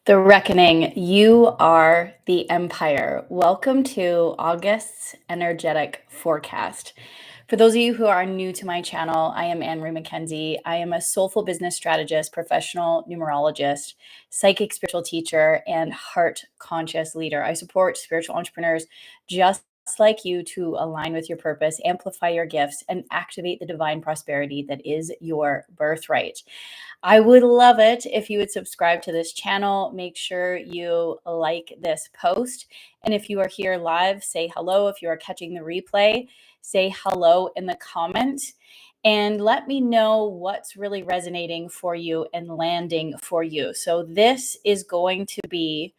The Reckoning, you are the empire. Welcome to August's energetic forecast. For those of you who are new to my channel, I am Anne Marie McKenzie. I am a soulful business strategist, professional numerologist, psychic spiritual teacher, and heart conscious leader. I support spiritual entrepreneurs just like you to align with your purpose, amplify your gifts, and activate the divine prosperity that is your birthright. I would love it if you would subscribe to this channel. Make sure you like this post. And if you are here live, say hello. If you are catching the replay, say hello in the comments. And let me know what's really resonating for you and landing for you. So, this is going to be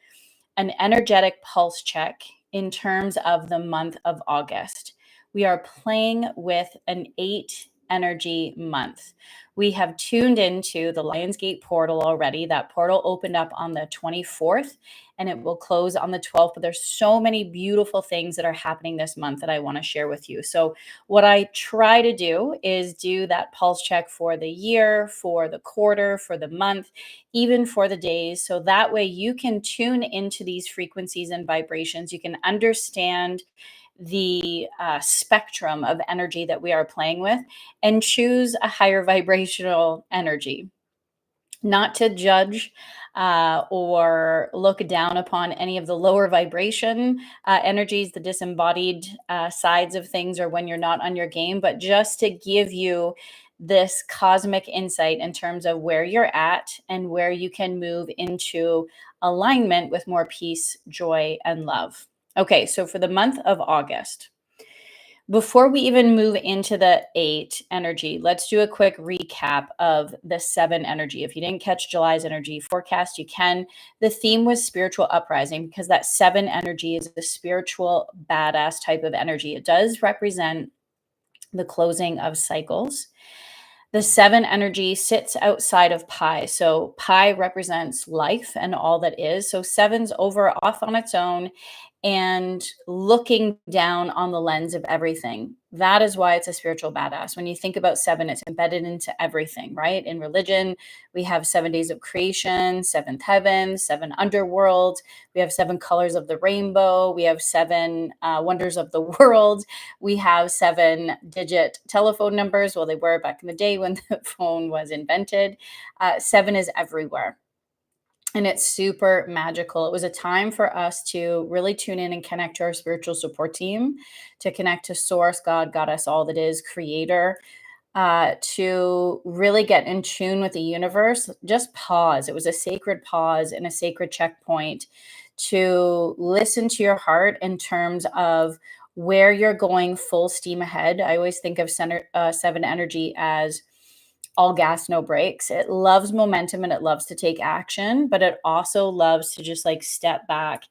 an energetic pulse check in terms of the month of August. We are playing with an 8 energy month. We have tuned into the Lionsgate portal already. That portal opened up on the 24th and it will close on the 12th. But there's so many beautiful things that are happening this month that I want to share with you. So, what I try to do is do that pulse check for the year, for the quarter, for the month, even for the days. So that way you can tune into these frequencies and vibrations. You can understand the spectrum of energy that we are playing with and choose a higher vibrational energy. Not to judge or look down upon any of the lower vibration energies, the disembodied sides of things, or when you're not on your game, but just to give you this cosmic insight in terms of where you're at and where you can move into alignment with more peace, joy, and love. Okay, so for the month of August, before we even move into the 8 energy, let's do a quick recap of the 7 energy. If you didn't catch July's energy forecast, you can. The theme was spiritual uprising because that 7 energy is a spiritual badass type of energy. It does represent the closing of cycles. The 7 energy sits outside of pi. So pi represents life and all that is. So 7's over off on its own and looking down on the lens of everything. That is why it's a spiritual badass. When you think about 7, it's embedded into everything, right? In religion, we have 7 days of creation, 7th heaven, 7 underworlds. We have 7 colors of the rainbow. We have 7 wonders of the world. We have 7-digit telephone numbers. Well, they were back in the day when the phone was invented. 7 is everywhere. And it's super magical. It was a time for us to really tune in and connect to our spiritual support team, to connect to Source, God, Goddess, all that is, Creator, to really get in tune with the universe. Just pause. It was a sacred pause and a sacred checkpoint to listen to your heart in terms of where you're going full steam ahead. I always think of 7 energy as all gas, no brakes. It loves momentum and it loves to take action, but it also loves to just like step back,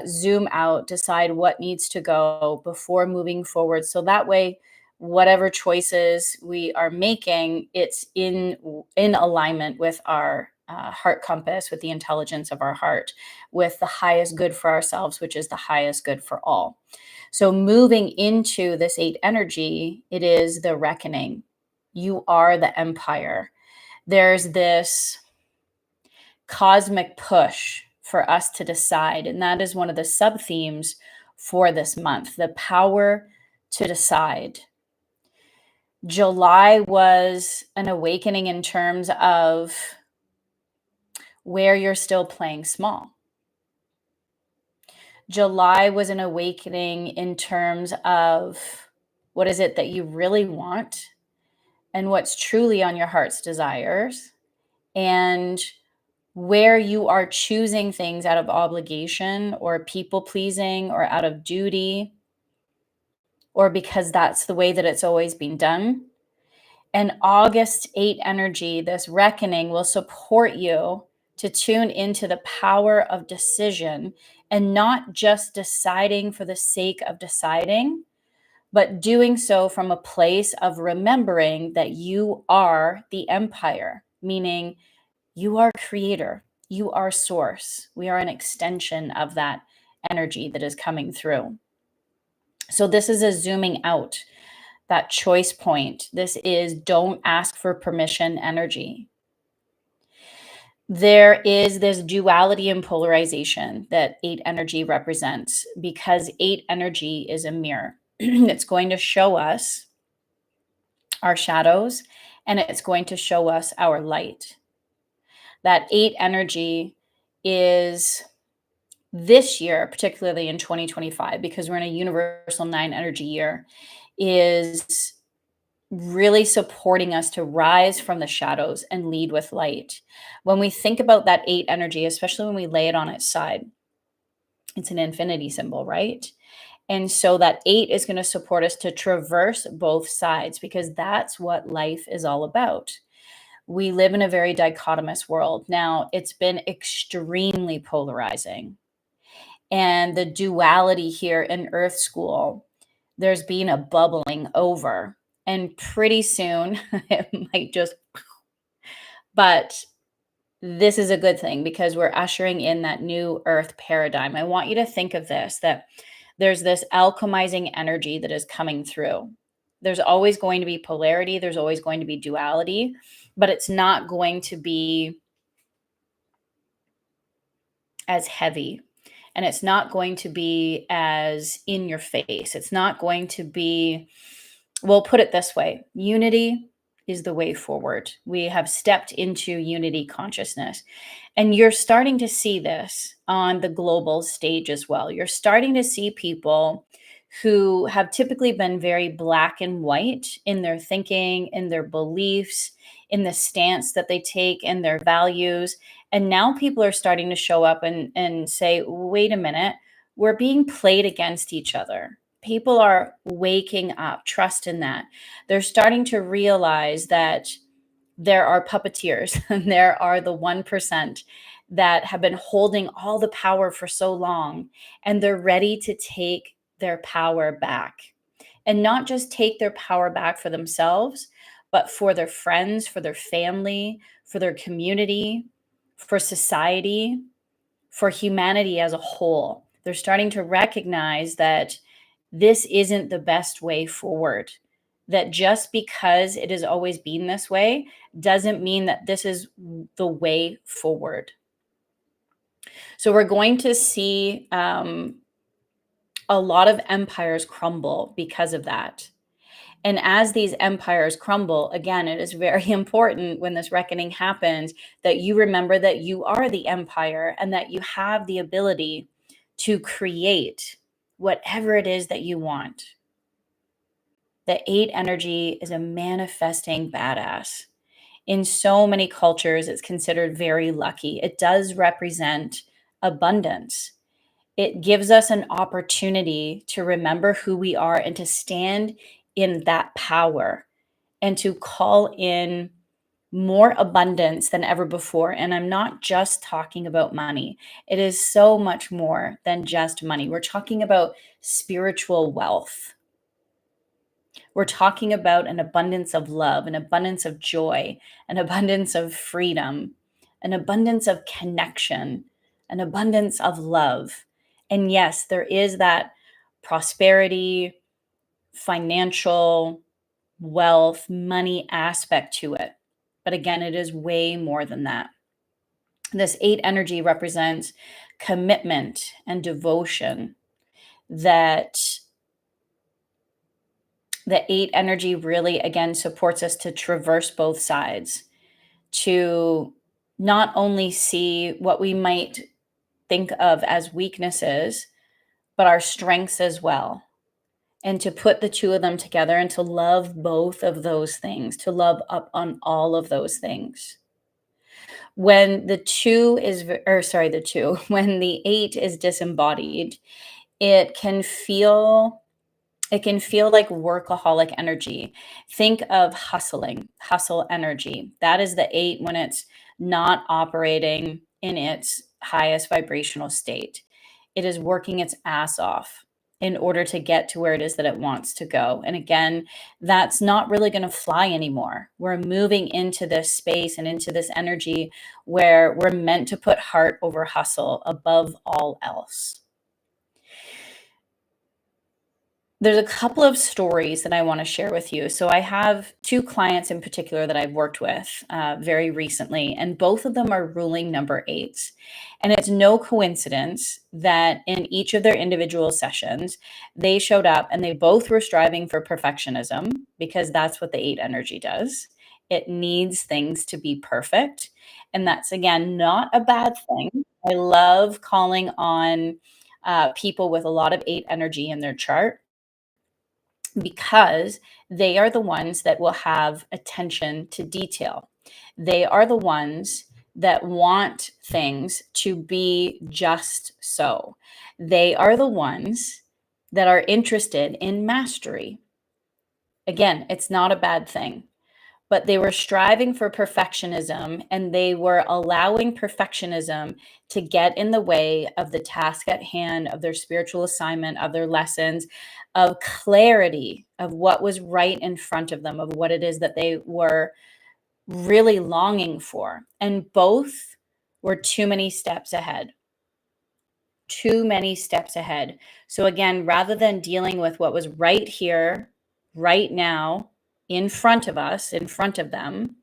zoom out, decide what needs to go before moving forward. So that way, whatever choices we are making, it's in alignment with our heart compass, with the intelligence of our heart, with the highest good for ourselves, which is the highest good for all. So moving into this 8 energy, it is the reckoning. You are the empire. There's this cosmic push for us to decide. And that is one of the sub themes for this month, the power to decide. July was an awakening in terms of where you're still playing small. July was an awakening in terms of what is it that you really want and what's truly on your heart's desires, and where you are choosing things out of obligation or people pleasing or out of duty or because that's the way that it's always been done. And August 8 energy, this reckoning, will support you to tune into the power of decision and not just deciding for the sake of deciding, but doing so from a place of remembering that you are the empire, meaning you are creator, you are source. We are an extension of that energy that is coming through. So this is a zooming out, that choice point. This is don't ask for permission energy. there is this duality and polarization that 8 energy represents, because 8 energy is a mirror. It's going to show us our shadows, and it's going to show us our light. That 8 energy is, this year, particularly in 2025, because we're in a universal 9 energy year, is really supporting us to rise from the shadows and lead with light. When we think about that 8 energy, especially when we lay it on its side, it's an infinity symbol, right? And so that 8 is going to support us to traverse both sides, because that's what life is all about. We live in a very dichotomous world. Now, it's been extremely polarizing. And the duality here in Earth School, there's been a bubbling over. And pretty soon, it might just, but this is a good thing, because we're ushering in that new Earth paradigm. I want you to think of this, that there's this alchemizing energy that is coming through. There's always going to be polarity, there's always going to be duality, but it's not going to be as heavy, and it's not going to be as in your face. It's not going to be, we'll put it this way: unity is the way forward. We have stepped into unity consciousness. And you're starting to see this on the global stage as well. You're starting to see people who have typically been very black and white in their thinking, in their beliefs, in the stance that they take, and their values. And now people are starting to show up and say, wait a minute, we're being played against each other. People are waking up, trust in that. They're starting to realize that there are puppeteers and there are the 1% that have been holding all the power for so long, and they're ready to take their power back, and not just take their power back for themselves, but for their friends, for their family, for their community, for society, for humanity as a whole. They're starting to recognize that this isn't the best way forward. That just because it has always been this way doesn't mean that this is the way forward. So we're going to see a lot of empires crumble because of that. And as these empires crumble, again, it is very important when this reckoning happens that you remember that you are the empire, and that you have the ability to create whatever it is that you want. The 8 energy is a manifesting badass. In so many cultures, it's considered very lucky. It does represent abundance. It gives us an opportunity to remember who we are and to stand in that power, and to call in more abundance than ever before. And I'm not just talking about money, it is so much more than just money. We're talking about spiritual wealth. We're talking about an abundance of love, an abundance of joy, an abundance of freedom, an abundance of connection, an abundance of love. And yes, there is that prosperity, financial, wealth, money aspect to it. But again, it is way more than that. This 8 energy represents commitment and devotion. That the 8 energy really, again, supports us to traverse both sides, to not only see what we might think of as weaknesses, but our strengths as well. And to put the two of them together, and to love both of those things, to love up on all of those things. When the two is, or sorry, the two, when the 8 is disembodied, it can feel it can feel like workaholic energy. Think of hustle energy. That is the 8 when it's not operating in its highest vibrational state. It is working its ass off in order to get to where it is that it wants to go. And again, that's not really going to fly anymore. We're moving into this space and into this energy where we're meant to put heart over hustle above all else. There's a couple of stories that I want to share with you. So I have two clients in particular that I've worked with very recently, and both of them are ruling number eights. And it's no coincidence that in each of their individual sessions, they showed up and they both were striving for perfectionism because that's what the eight energy does. It needs things to be perfect. And that's, again, not a bad thing. I love calling on people with a lot of eight energy in their chart because they are the ones that will have attention to detail. They are the ones that want things to be just so. They are the ones that are interested in mastery. Again, it's not a bad thing, but they were striving for perfectionism and they were allowing perfectionism to get in the way of the task at hand, of their spiritual assignment, of their lessons, of clarity of what was right in front of them, of what it is that they were really longing for. And both were too many steps ahead. Too many steps ahead. So, again, rather than dealing with what was right here, right now, in front of us, in front of them,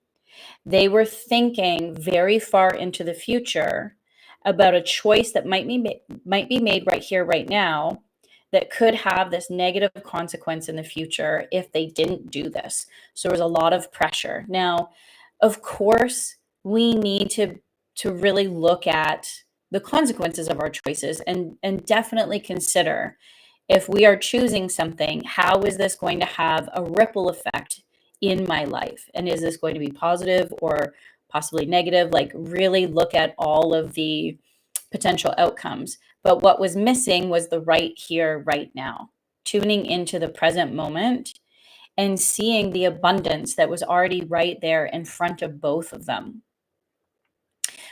they were thinking very far into the future about a choice that might be made right here, right now, that could have this negative consequence in the future if they didn't do this. So there was a lot of pressure. Now, of course, we need to really look at the consequences of our choices and definitely consider if we are choosing something, how is this going to have a ripple effect in my life? And is this going to be positive or possibly negative? Like, really look at all of the potential outcomes. But what was missing was the right here, right now, tuning into the present moment and seeing the abundance that was already right there in front of both of them.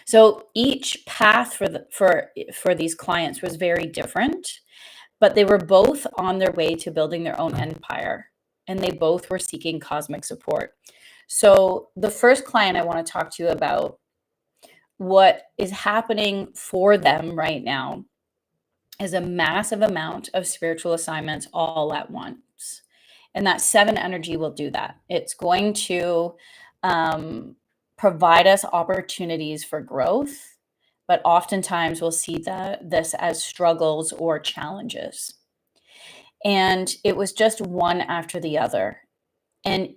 So each path for these clients was very different, but they were both on their way to building their own empire, and they both were seeking cosmic support. So, the first client I want to talk to you about what is happening for them right now is a massive amount of spiritual assignments all at once. And that seven energy will do that. It's going to um, provide us opportunities for growth, but oftentimes we'll see this as struggles or challenges. And it was just one after the other. And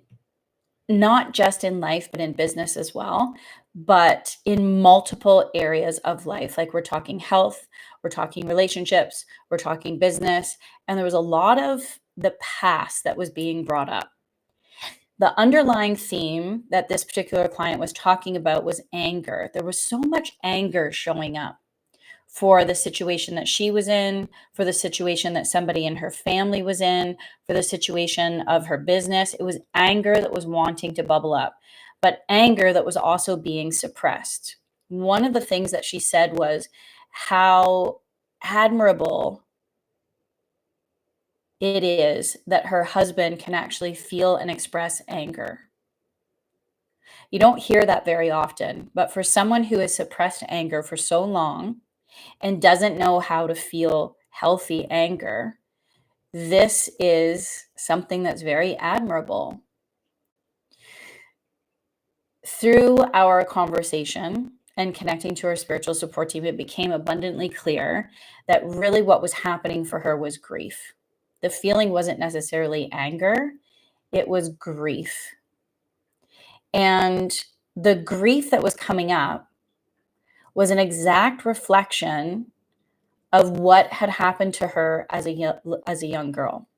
not just in life, but in business as well, but in multiple areas of life. Like, we're talking health, we're talking relationships, we're talking business. And there was a lot of the past that was being brought up. The underlying theme that this particular client was talking about was anger. There was so much anger showing up for the situation that she was in, for the situation that somebody in her family was in, for the situation of her business. It was anger that was wanting to bubble up, but anger that was also being suppressed. One of the things that she said was how admirable it is that her husband can actually feel and express anger. You don't hear that very often, but for someone who has suppressed anger for so long, and doesn't know how to feel healthy anger, this is something that's very admirable. Through our conversation and connecting to our spiritual support team, it became abundantly clear that really what was happening for her was grief. The feeling wasn't necessarily anger, it was grief. And the grief that was coming up was an exact reflection of what had happened to her as a young girl.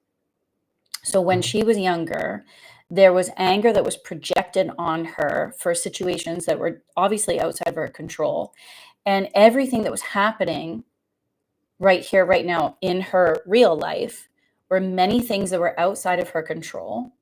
So when she was younger, there was anger that was projected on her for situations that were obviously outside of her control. And everything that was happening right here, right now in her real life were many things that were outside of her control.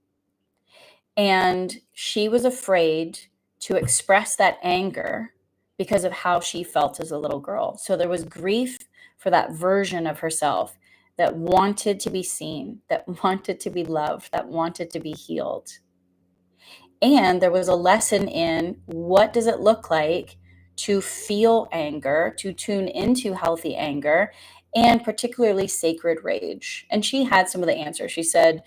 And she was afraid to express that anger because of how she felt as a little girl. So there was grief for that version of herself that wanted to be seen, that wanted to be loved, that wanted to be healed. And there was a lesson in what does it look like to feel anger, to tune into healthy anger, and particularly sacred rage. And she had some of the answers. She said,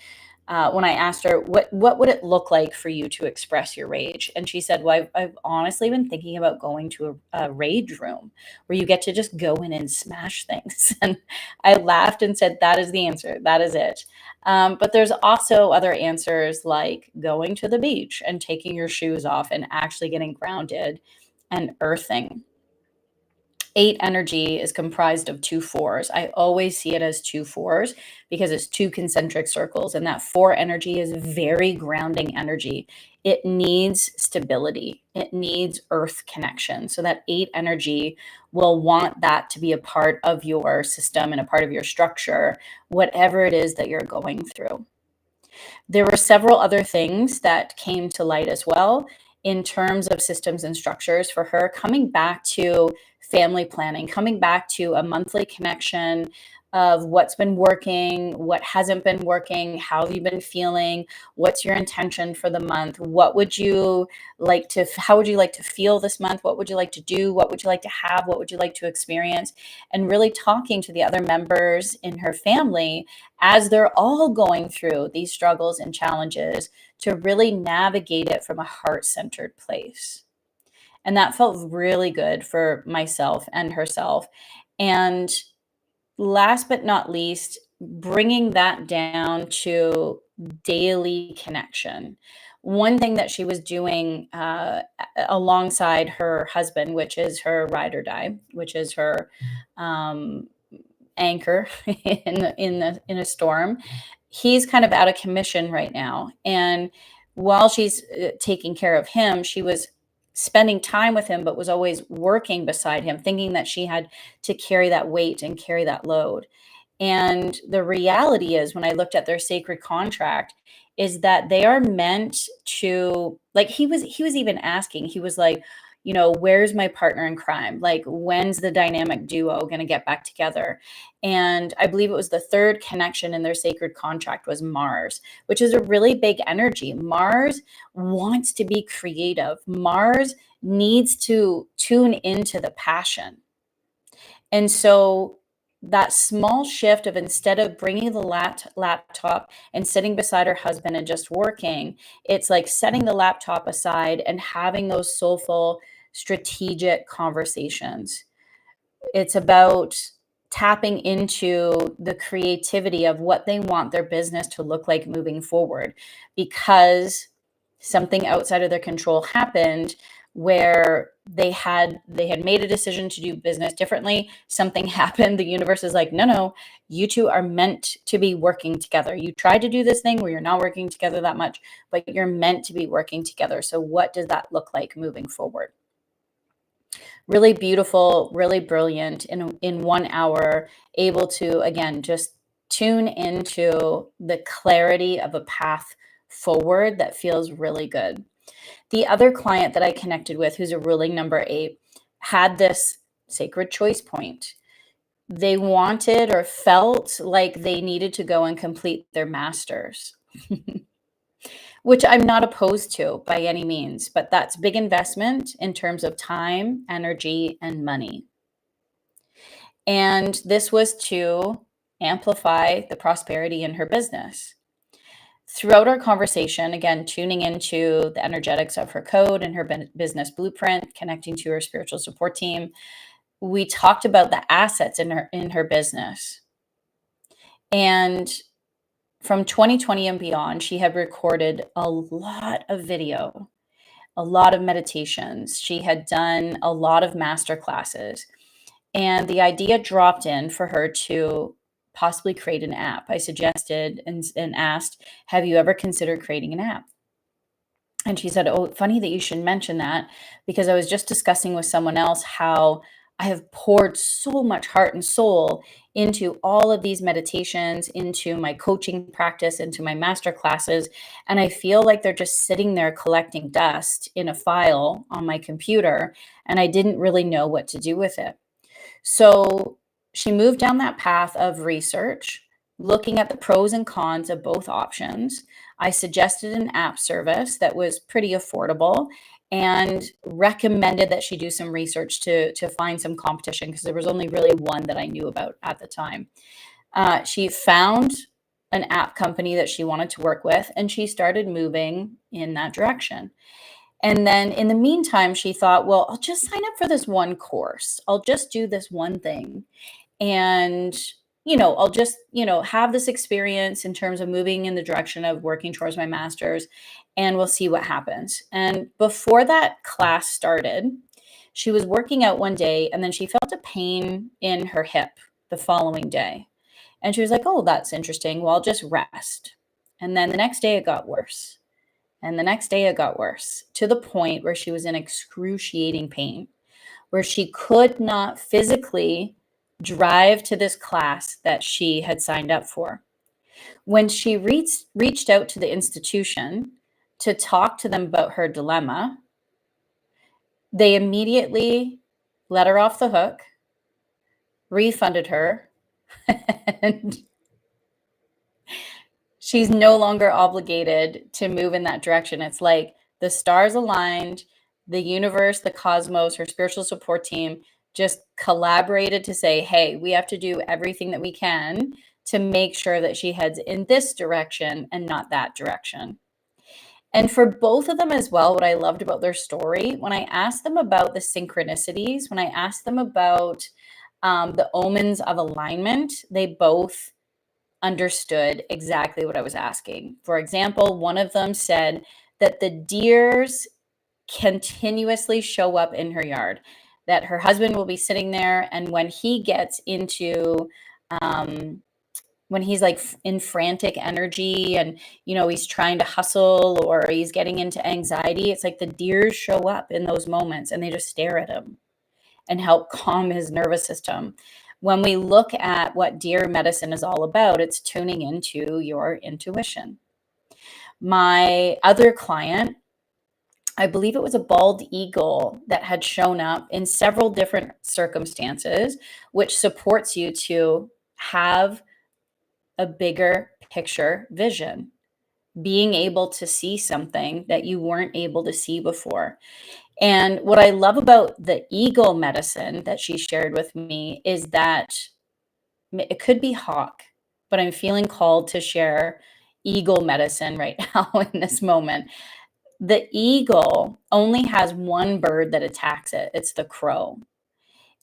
when I asked her, what would it look like for you to express your rage? And she said, well, I've honestly been thinking about going to a rage room where you get to just go in and smash things. And I laughed and said, that is the answer. That is it. But there's also other answers like going to the beach and taking your shoes off and actually getting grounded and earthing. 8 energy is comprised of 2 fours. I always see it as 2 fours because it's 2 concentric circles, and that 4 energy is very grounding energy. It needs stability. It needs earth connection. So that 8 energy will want that to be a part of your system and a part of your structure, whatever it is that you're going through. There were several other things that came to light as well in terms of systems and structures for her, coming back to family planning, coming back to a monthly connection of what's been working, what hasn't been working, how have you been feeling, what's your intention for the month, what would you like to, how would you like to feel this month, what would you like to do, what would you like to have, what would you like to experience, and really talking to the other members in her family as they're all going through these struggles and challenges to really navigate it from a heart-centered place. And that felt really good for myself and herself. And last but not least, bringing that down to daily connection. One thing that she was doing alongside her husband, which is her ride or die, which is her um, anchor in a storm. He's kind of out of commission right now, and while she's taking care of him, she was spending time with him, but was always working beside him, thinking that she had to carry that weight and carry that load. And the reality is, when I looked at their sacred contract, is that they are meant to, like, he was even asking, he was like, where's my partner in crime? Like, when's the dynamic duo going to get back together? And I believe it was the third connection in their sacred contract was Mars, which is a really big energy. Mars wants to be creative. Mars needs to tune into the passion. And so that small shift of, instead of bringing the laptop and sitting beside her husband and just working, it's like setting the laptop aside and having those soulful, strategic conversations. It's about tapping into the creativity of what they want their business to look like moving forward, because something outside of their control happened where they had made a decision to do business differently. Something happened. The universe is like, no, no, you two are meant to be working together. You tried to do this thing where you're not working together that much, but you're meant to be working together. So what does that look like moving forward? Really beautiful, really brilliant, in 1 hour, able to, again, just tune into the clarity of a path forward that feels really good. The other client that I connected with, who's a ruling number 8, had this sacred choice point. They wanted or felt like they needed to go and complete their master's, which I'm not opposed to by any means, but that's big investment in terms of time, energy, and money. And this was to amplify the prosperity in her business. Throughout our conversation, again, tuning into the energetics of her code and her business blueprint, connecting to her spiritual support team, we talked about the assets in her business. And from 2020 and beyond, she had recorded a lot of video, a lot of meditations. She had done a lot of master classes. And the idea dropped in for her to possibly create an app. I suggested and asked, have you ever considered creating an app? And she said, oh, funny that you should mention that, because I was just discussing with someone else how I have poured so much heart and soul into all of these meditations, into my coaching practice, into my master classes. And I feel like they're just sitting there collecting dust in a file on my computer. And I didn't really know what to do with it. So she moved down that path of research, looking at the pros and cons of both options. I suggested an app service that was pretty affordable and recommended that she do some research to find some competition because there was only really one that I knew about at the time. She found an app company that she wanted to work with, and she started moving in that direction. And then in the meantime, she thought, well, I'll just sign up for this one course. I'll just do this one thing. And, I'll just, have this experience in terms of moving in the direction of working towards my master's, and we'll see what happens. And before that class started, she was working out one day, and then she felt a pain in her hip the following day. And she was like, oh, that's interesting. Well, I'll just rest. And then the next day it got worse. And the next day it got worse to the point where she was in excruciating pain, where she could not physically drive to this class that she had signed up for. When she reached out to the institution to talk to them about her dilemma, they immediately let her off the hook, refunded her, and she's no longer obligated to move in that direction. It's like the stars aligned, the universe, the cosmos, her spiritual support team just collaborated to say, hey, we have to do everything that we can to make sure that she heads in this direction and not that direction. And for both of them as well, what I loved about their story, when I asked them about the synchronicities, when I asked them about the omens of alignment, they both understood exactly what I was asking. For example, one of them said that the deers continuously show up in her yard, that her husband will be sitting there, and when he gets into when he's like in frantic energy and he's trying to hustle or he's getting into anxiety, it's like the deers show up in those moments and they just stare at him and help calm his nervous system. When we look at what deer medicine is all about, it's tuning into your intuition. My other client, I believe it was a bald eagle that had shown up in several different circumstances, which supports you to have a bigger picture vision, being able to see something that you weren't able to see before. And what I love about the eagle medicine that she shared with me is that it could be hawk, but I'm feeling called to share eagle medicine right now in this moment. The eagle only has one bird that attacks it. It's the crow.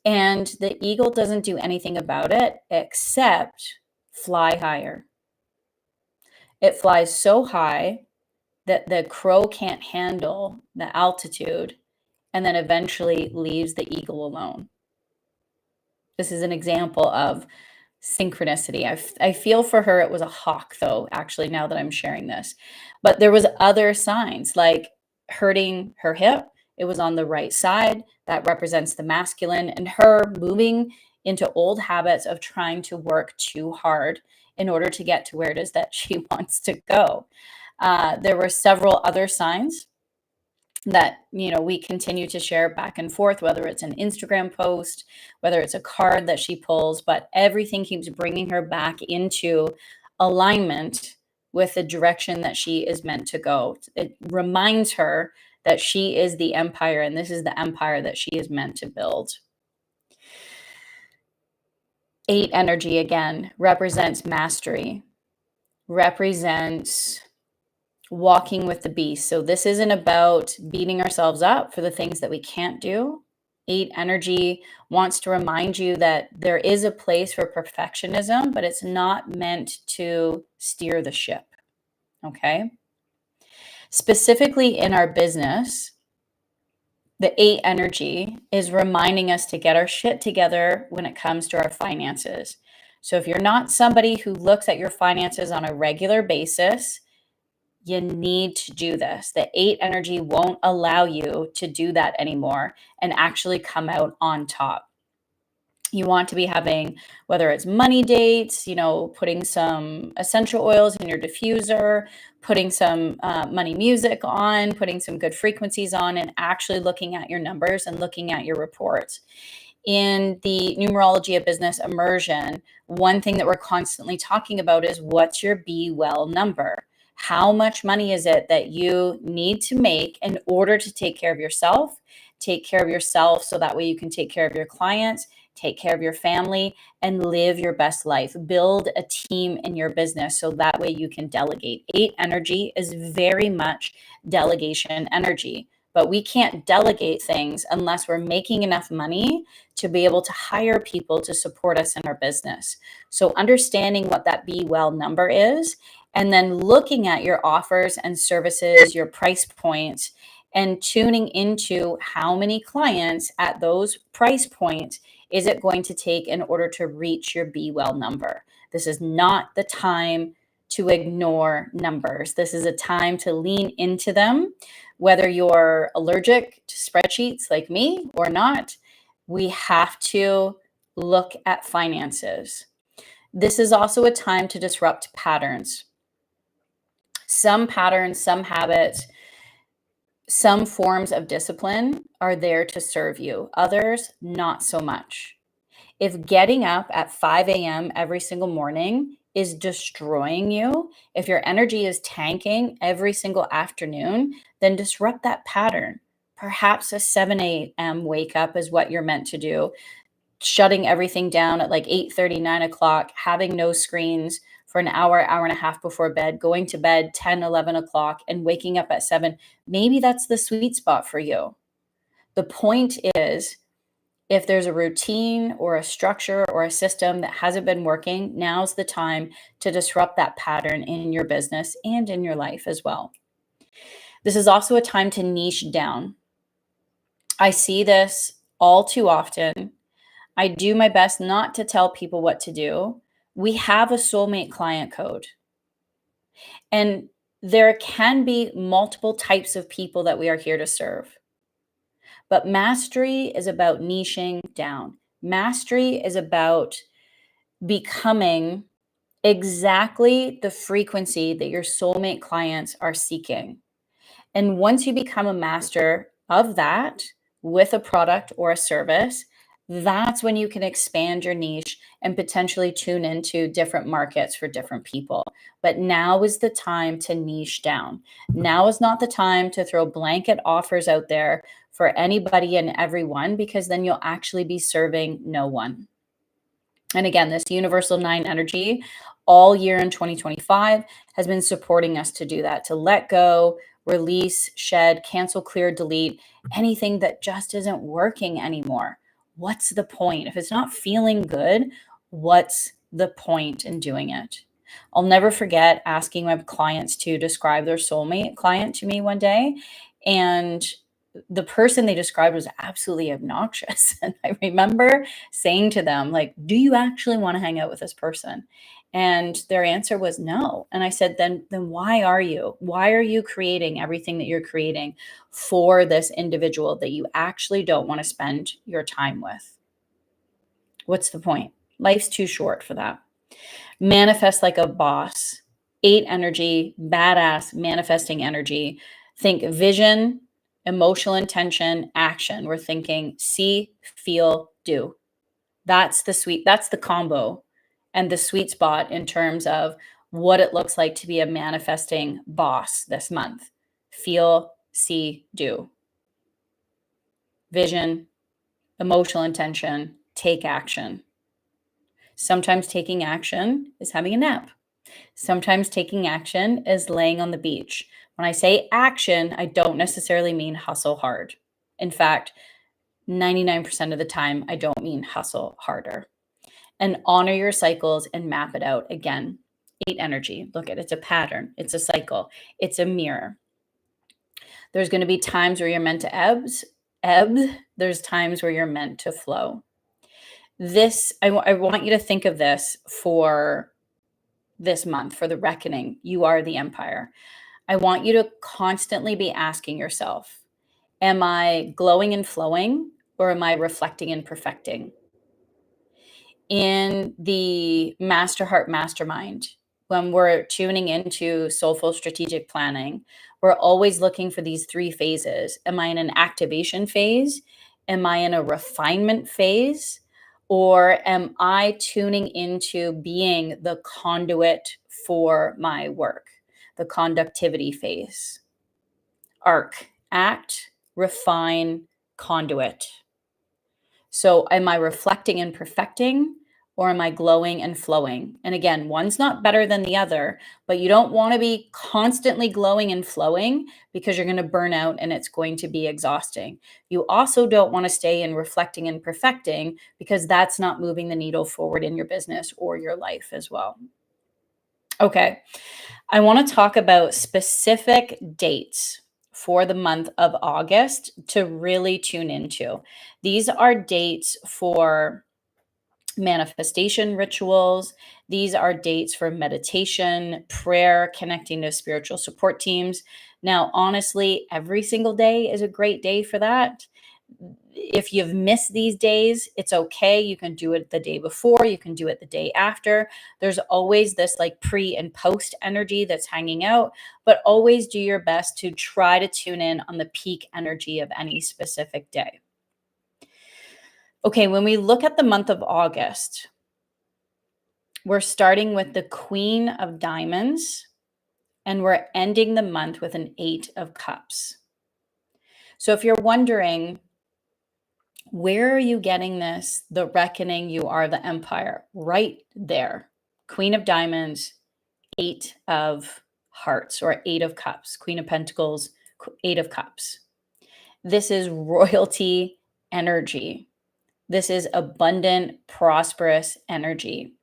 And the eagle doesn't do anything about it except fly higher. It flies so high that the crow can't handle the altitude and then eventually leaves the eagle alone. This is an example of synchronicity. I feel for her it was a hawk though, actually, now that I'm sharing this. But there was other signs like hurting her hip. It was on the right side. That represents the masculine, and her moving into old habits of trying to work too hard in order to get to where it is that she wants to go. There were several other signs that we continue to share back and forth, whether it's an Instagram post, whether it's a card that she pulls, but everything keeps bringing her back into alignment with the direction that she is meant to go. It reminds her that she is the empire, and this is the empire that she is meant to build. 8 energy, again, represents mastery, represents walking with the beast. So this isn't about beating ourselves up for the things that we can't do. 8 energy wants to remind you that there is a place for perfectionism, but it's not meant to steer the ship. Okay? Specifically in our business, the 8 energy is reminding us to get our shit together when it comes to our finances. So if you're not somebody who looks at your finances on a regular basis, you need to do this. The 8 energy won't allow you to do that anymore and actually come out on top. You want to be having, whether it's money dates, putting some essential oils in your diffuser, putting some money music on, putting some good frequencies on, and actually looking at your numbers and looking at your reports. In the numerology of business immersion, one thing that we're constantly talking about is what's your be well number? How much money is it that you need to make in order to take care of yourself? Take care of yourself so that way you can take care of your clients, take care of your family, and live your best life. Build a team in your business so that way you can delegate. 8 energy is very much delegation energy, but we can't delegate things unless we're making enough money to be able to hire people to support us in our business. So understanding what that be well number is, and then looking at your offers and services, your price points, and tuning into how many clients at those price points is it going to take in order to reach your be well number. This is not the time to ignore numbers. This is a time to lean into them. Whether you're allergic to spreadsheets like me or not, we have to look at finances. This is also a time to disrupt patterns. Some patterns, some habits, some forms of discipline are there to serve you, others, not so much. If getting up at 5 a.m. every single morning is destroying you, if your energy is tanking every single afternoon, then disrupt that pattern. Perhaps a 7 a.m. wake up is what you're meant to do. Shutting everything down at like 8:30, 9 o'clock, having no screens for an hour, hour and a half before bed, going to bed 10, 11 o'clock, and waking up at 7. Maybe that's the sweet spot for you. The point is, if there's a routine or a structure or a system that hasn't been working, now's the time to disrupt that pattern in your business and in your life as well. This is also a time to niche down. I see this all too often. I do my best not to tell people what to do. We have a soulmate client code, and there can be multiple types of people that we are here to serve. But mastery is about niching down. Mastery is about becoming exactly the frequency that your soulmate clients are seeking. And once you become a master of that with a product or a service, that's when you can expand your niche and potentially tune into different markets for different people. But now is the time to niche down. Now is not the time to throw blanket offers out there for anybody and everyone, because then you'll actually be serving no one. And again, this universal 9 energy all year in 2025 has been supporting us to do that, to let go, release, shed, cancel, clear, delete anything that just isn't working anymore. What's the point? If it's not feeling good, what's the point in doing it? I'll never forget asking my clients to describe their soulmate client to me one day. And the person they described was absolutely obnoxious. And I remember saying to them, like, do you actually want to hang out with this person? And their answer was no. And I said, then why are you? Why are you creating everything that you're creating for this individual that you actually don't want to spend your time with? What's the point? Life's too short for that. Manifest like a boss. 8 energy, badass manifesting energy. Think vision, emotional intention, action. We're thinking see, feel, do. That's the combo and the sweet spot in terms of what it looks like to be a manifesting boss this month. Feel, see, do. Vision, emotional intention, take action. Sometimes taking action is having a nap. Sometimes taking action is laying on the beach. When I say action, I don't necessarily mean hustle hard. In fact, 99% of the time, I don't mean hustle harder. And honor your cycles and map it out. Again, 8 energy. Look at it. It's a pattern. It's a cycle. It's a mirror. There's going to be times where you're meant to ebb. There's times where you're meant to flow. I want you to think of this for this month, for the reckoning. You are the empire. I want you to constantly be asking yourself, am I glowing and flowing, or am I reflecting and perfecting? In the Master Heart Mastermind, when we're tuning into soulful strategic planning, we're always looking for these 3 phases. Am I in an activation phase? Am I in a refinement phase? Or am I tuning into being the conduit for my work? the conductivity phase. Arc, act, refine, conduit. So am I reflecting and perfecting, or am I glowing and flowing? And again, one's not better than the other, but you don't want to be constantly glowing and flowing because you're going to burn out and it's going to be exhausting. You also don't want to stay in reflecting and perfecting because that's not moving the needle forward in your business or your life as well. Okay, I want to talk about specific dates for the month of August to really tune into. These are dates for manifestation rituals. These are dates for meditation, prayer, connecting to spiritual support teams. Now, honestly, every single day is a great day for that. If you've missed these days, it's okay. You can do it the day before, you can do it the day after. There's always this like pre and post energy that's hanging out, but always do your best to try to tune in on the peak energy of any specific day. Okay, when we look at the month of August, we're starting with the Queen of Diamonds and we're ending the month with an Eight of Cups. So if you're wondering, where are you getting this? The reckoning, you are the empire. Right there. Queen of Diamonds, Eight of Hearts, or Eight of Cups. Queen of Pentacles, Eight of Cups. This is royalty energy. This is abundant, prosperous energy.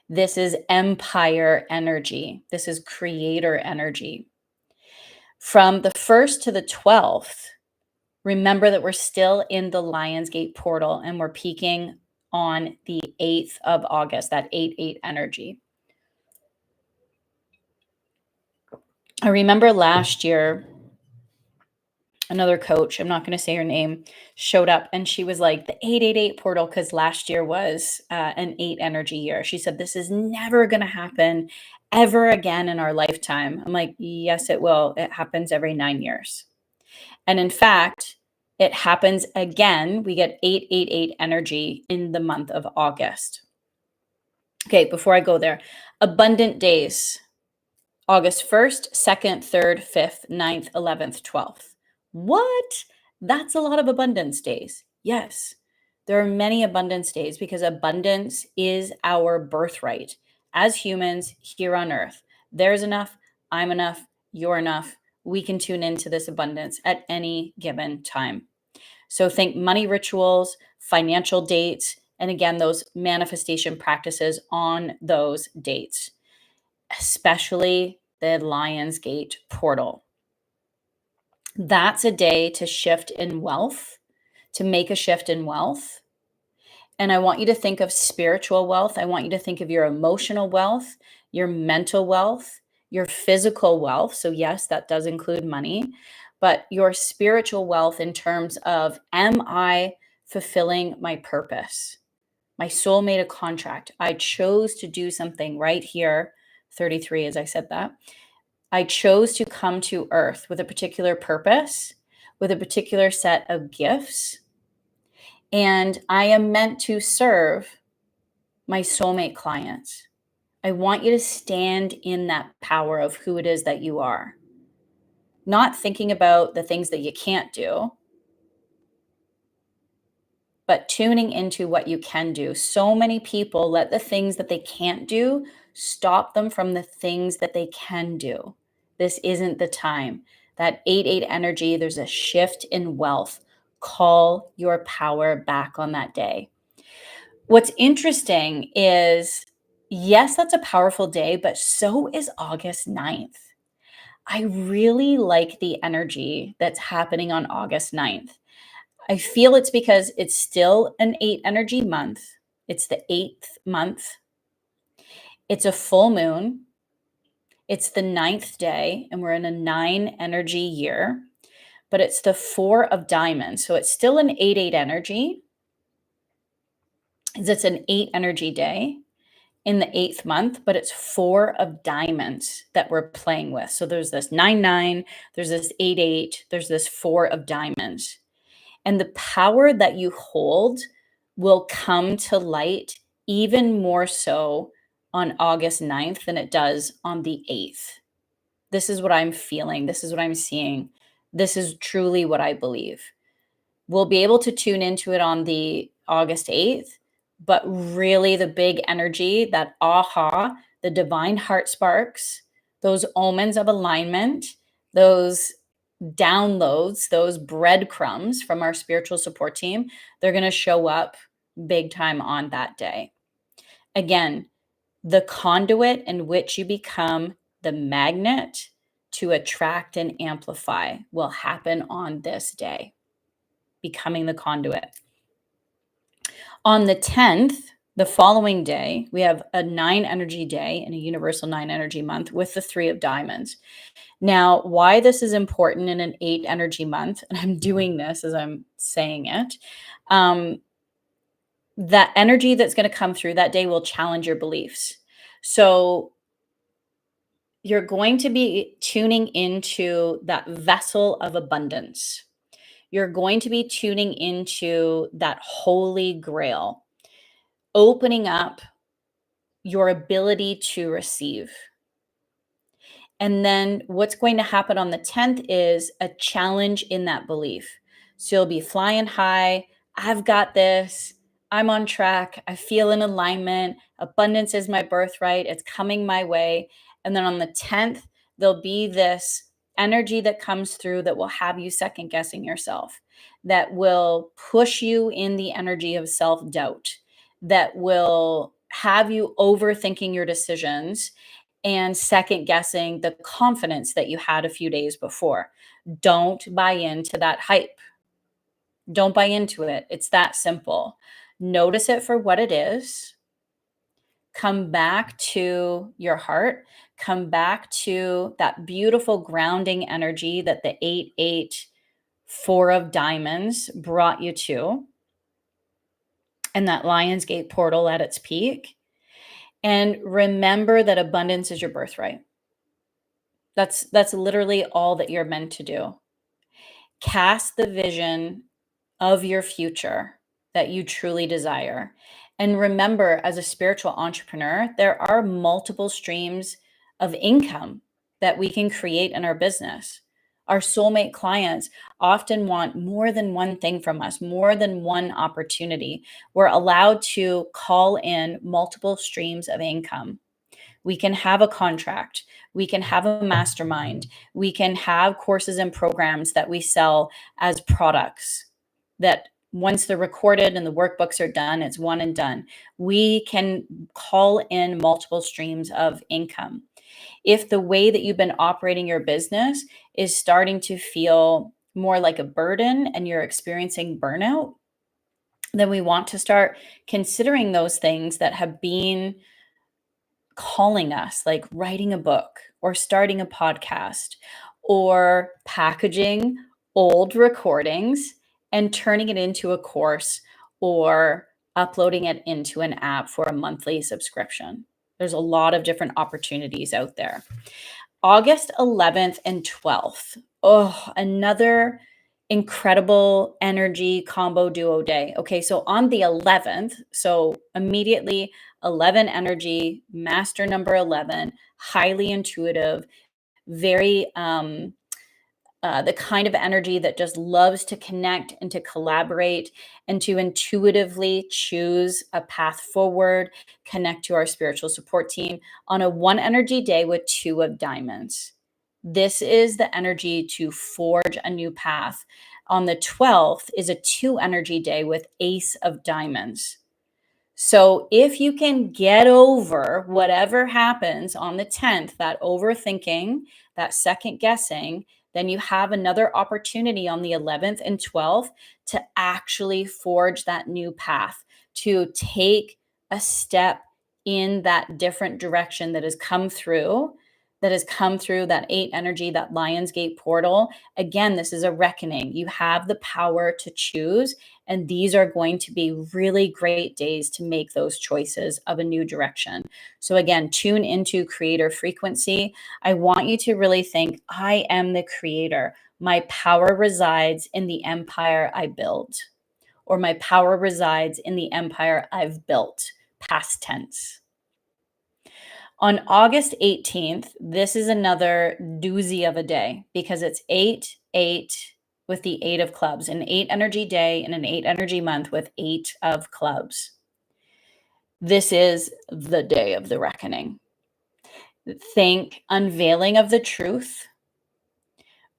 This is empire energy. This is creator energy. From the 1st to the 12th, remember that we're still in the Lionsgate portal and we're peaking on the 8th of August, that 8-8 energy. I remember last year, another coach, I'm not going to say her name, showed up and she was like, the 888 portal, because last year was an 8 energy year. She said, this is never going to happen ever again in our lifetime. I'm like, yes, it will. It happens every 9 years. And in fact, it happens again. We get 888 energy in the month of August. Okay, before I go there, abundant days. August 1st, 2nd, 3rd, 5th, 9th, 11th, 12th. What? That's a lot of abundance days. Yes, there are many abundance days because abundance is our birthright as humans here on earth. There's enough, I'm enough, you're enough. We can tune into this abundance at any given time. So think money rituals, financial dates, and again, those manifestation practices on those dates, especially the Lionsgate portal. That's a day to shift in wealth, to make a shift in wealth. And I want you to think of spiritual wealth. I want you to think of your emotional wealth, your mental wealth, your physical wealth. So, yes, that does include money, but your spiritual wealth in terms of, am I fulfilling my purpose? My soul made a contract. I chose to do something right here, 33, as I said that. I chose to come to earth with a particular purpose, with a particular set of gifts, and I am meant to serve my soulmate clients. I want you to stand in that power of who it is that you are, not thinking about the things that you can't do, but tuning into what you can do. So many people let the things that they can't do stop them from the things that they can do. This isn't the time. That 8-8 energy, there's a shift in wealth. Call your power back on that day. What's interesting is, yes, that's a powerful day, but so is August 9th. I really like the energy that's happening on August 9th. I feel it's because it's still an 8 energy month. It's the 8th month. It's a full moon. It's the 9th day, and we're in a 9 energy year, but it's the 4 of diamonds. So it's still an 8-8 energy. It's an 8 energy day in the 8th month, but it's 4 of diamonds that we're playing with. So there's this 9-9, there's this 8-8, there's this 4 of diamonds. And the power that you hold will come to light even more so on August 9th than it does on the 8th. This is what I'm feeling. This is what I'm seeing. This is truly what I believe. We'll be able to tune into it on the August 8th, but really the big energy, that aha, the divine heart sparks, those omens of alignment, those downloads, those breadcrumbs from our spiritual support team, they're going to show up big time on that day. Again, the conduit in which you become the magnet to attract and amplify will happen on this day, becoming the conduit. On the 10th, the following day, we have a 9 energy day and a universal 9 energy month with the 3 of diamonds. Now, why this is important in an 8 energy month, and I'm doing this as I'm saying it, that energy that's going to come through that day will challenge your beliefs. So you're going to be tuning into that vessel of abundance. You're going to be tuning into that holy grail, opening up your ability to receive. And then what's going to happen on the 10th is a challenge in that belief. So you'll be flying high. I've got this. I'm on track. I feel in alignment. Abundance is my birthright. It's coming my way. And then on the 10th, there'll be this energy that comes through that will have you second guessing yourself, that will push you in the energy of self doubt, that will have you overthinking your decisions and second guessing the confidence that you had a few days before. Don't buy into that hype. Don't buy into it. It's that simple. Notice it for what it is. Come back to your heart. Come back to that beautiful grounding energy that the 8-8 4 of diamonds brought you to, and that Lion's Gate portal at its peak. And remember that abundance is your birthright. That's literally all that you're meant to do. Cast the vision of your future that you truly desire. And remember, as a spiritual entrepreneur, there are multiple streams of income that we can create in our business. Our soulmate clients often want more than one thing from us, more than one opportunity. We're allowed to call in multiple streams of income. We can have a contract. We can have a mastermind. We can have courses and programs that we sell as products that once they're recorded and the workbooks are done, it's one and done. We can call in multiple streams of income. If the way that you've been operating your business is starting to feel more like a burden and you're experiencing burnout, then we want to start considering those things that have been calling us, like writing a book or starting a podcast or packaging old recordings and turning it into a course or uploading it into an app for a monthly subscription. There's a lot of different opportunities out there. August 11th and 12th. Oh, another incredible energy combo duo day. Okay, so on the 11th, so immediately 11 energy, master number 11, highly intuitive, very the kind of energy that just loves to connect and to collaborate and to intuitively choose a path forward, connect to our spiritual support team on a 1 energy day with 2 of diamonds. This is the energy to forge a new path. On the 12th is a 2 energy day with ace of diamonds. So if you can get over whatever happens on the 10th, that overthinking, that second guessing, then you have another opportunity on the 11th and 12th to actually forge that new path, to take a step in that different direction that has come through, that 8 energy, that Lion's Gate portal. Again, this is a reckoning. You have the power to choose, and these are going to be really great days to make those choices of a new direction. So again, tune into creator frequency. I want you to really think, I am the creator. My power resides in the empire I build, or my power resides in the empire I've built, past tense. On August 18th, this is another doozy of a day because it's 8, 8 with the 8 of clubs, an 8 energy day and an 8 energy month with 8 of clubs. This is the day of the reckoning. Think unveiling of the truth,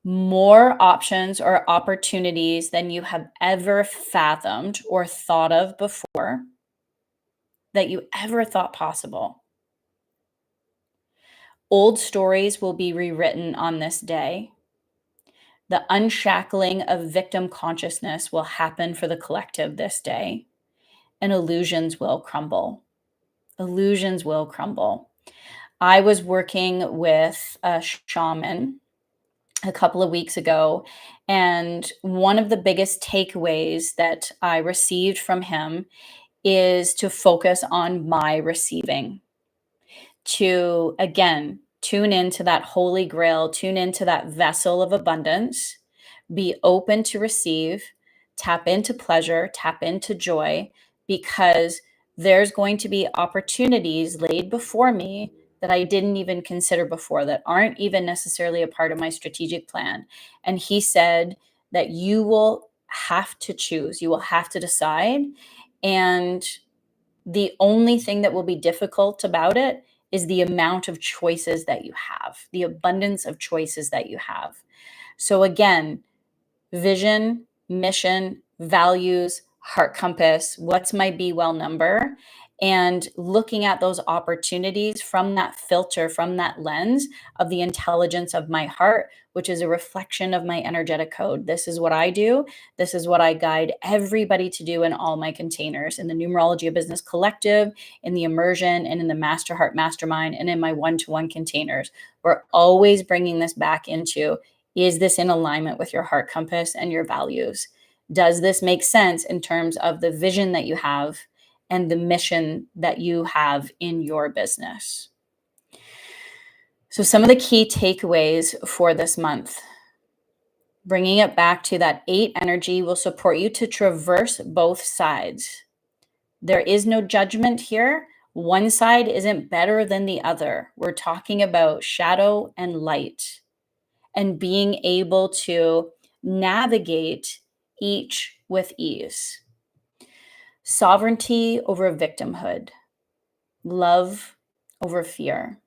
more options or opportunities than you have ever fathomed or thought of before that you ever thought possible. Old stories will be rewritten on this day. The unshackling of victim consciousness will happen for the collective this day, and illusions will crumble. Illusions will crumble. I was working with a shaman a couple of weeks ago, and one of the biggest takeaways that I received from him is to focus on my receiving, to again tune into that holy grail, tune into that vessel of abundance, be open to receive, tap into pleasure, tap into joy, because there's going to be opportunities laid before me that I didn't even consider before, that aren't even necessarily a part of my strategic plan. And he said that you will have to choose, you will have to decide. And the only thing that will be difficult about it is the amount of choices that you have, the abundance of choices that you have. So, again, vision, mission, values, heart compass, what's my be well number? And looking at those opportunities from that filter, from that lens of the intelligence of my heart, which is a reflection of my energetic code. This is what I do. This is what I guide everybody to do in all my containers, in the Numerology of Business Collective, in the Immersion, and in the Master Heart Mastermind, and in my one-to-one containers. We're always bringing this back into, is this in alignment with your heart compass and your values? Does this make sense in terms of the vision that you have and the mission that you have in your business? So, some of the key takeaways for this month, bringing it back to that 8 energy will support you to traverse both sides. There is no judgment here. One side isn't better than the other. We're talking about shadow and light, and being able to navigate each with ease. Sovereignty over victimhood, love over fear,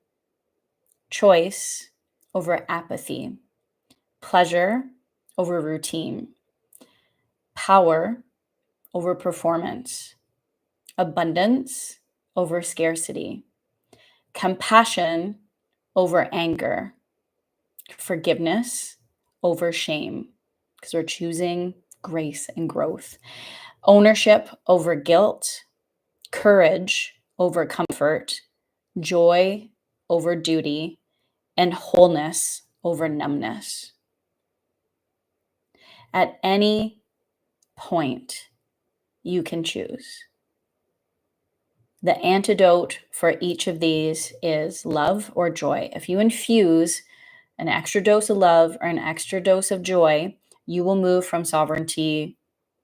choice over apathy, pleasure over routine, power over performance, abundance over scarcity, compassion over anger, forgiveness over shame, because we're choosing grace and growth, ownership over guilt, courage over comfort, joy over duty, and wholeness over numbness. At any point, you can choose. The antidote for each of these is love or joy. If you infuse an extra dose of love or an extra dose of joy, you will move from sovereignty.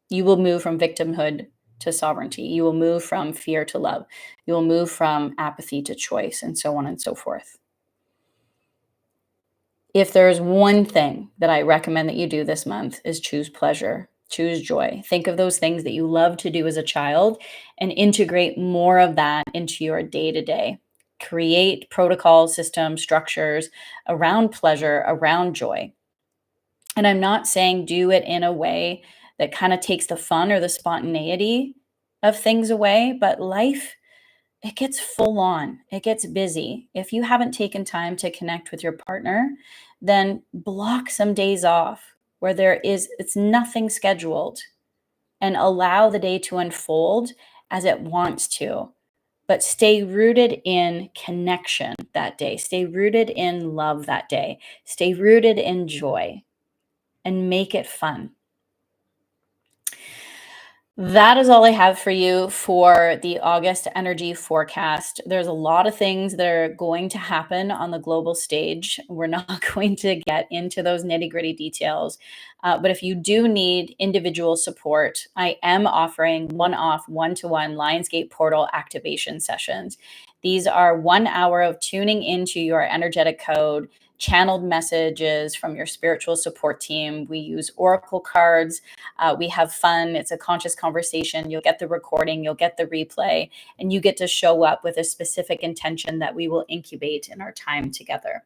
You will move from victimhood to sovereignty. You will move from fear to love. You will move from apathy to choice, and so on and so forth. If there's one thing that I recommend that you do this month, is choose pleasure, choose joy. Think of those things that you love to do as a child and integrate more of that into your day-to-day. Create protocols, systems, structures around pleasure, around joy. And I'm not saying do it in a way that kind of takes the fun or the spontaneity of things away, but life, it gets full on, it gets busy. If you haven't taken time to connect with your partner, then block some days off where it's nothing scheduled, and allow the day to unfold as it wants to. But stay rooted in connection that day. Stay rooted in love that day. Stay rooted in joy, and make it fun. That is all I have for you for the August energy forecast. There's a lot of things that are going to happen on the global stage. We're not going to get into those nitty gritty details. But if you do need individual support, I am offering one off, one to one Lionsgate portal activation sessions. These are 1 hour of tuning into your energetic code, channeled messages from your spiritual support team. We use oracle cards, we have fun. It's a conscious conversation. You'll get the recording, you'll get the replay, and you get to show up with a specific intention that we will incubate in our time together.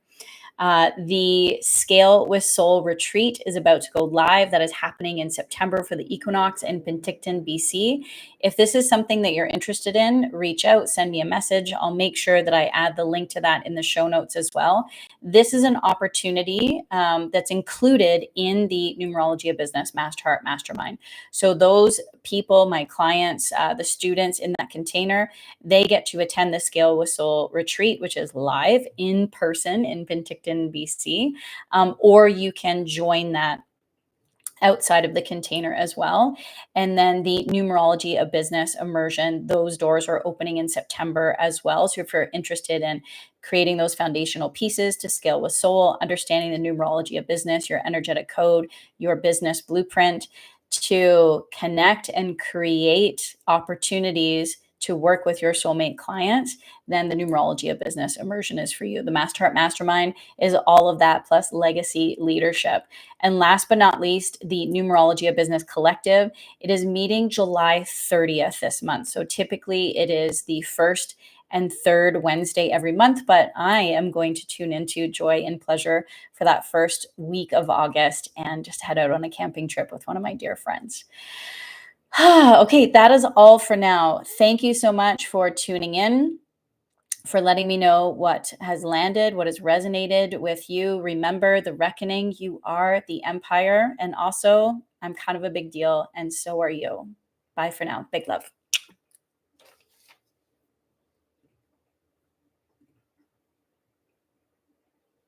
The Scale with Soul retreat is about to go live. That is happening in September for the equinox in Penticton, BC. If this is something that you're interested in, reach out, send me a message. I'll make sure that I add the link to that in the show notes as well. This is an opportunity that's included in the Numerology of Business Master Heart Mastermind. So those people, my clients, the students in that container, they get to attend the Scale with Soul retreat, which is live in person in Penticton, BC, or you can join that outside of the container as well. And then the Numerology of Business immersion, those doors are opening in September as well. So if you're interested in creating those foundational pieces to scale with soul, understanding the numerology of business, your energetic code, your business blueprint, to connect and create opportunities to work with your soulmate clients, then the Numerology of Business immersion is for you. The Master Heart Mastermind is all of that plus legacy leadership. And last but not least, the Numerology of Business Collective. It is meeting July 30th this month. So typically it is the first and third Wednesday every month, but I am going to tune into Joy and Pleasure for that first week of August and just head out on a camping trip with one of my dear friends. Okay, that is all for now. Thank you so much for tuning in, for letting me know what has landed, what has resonated with you. Remember the reckoning, you are the empire. And also, I'm kind of a big deal, and so are you. Bye for now. Big love.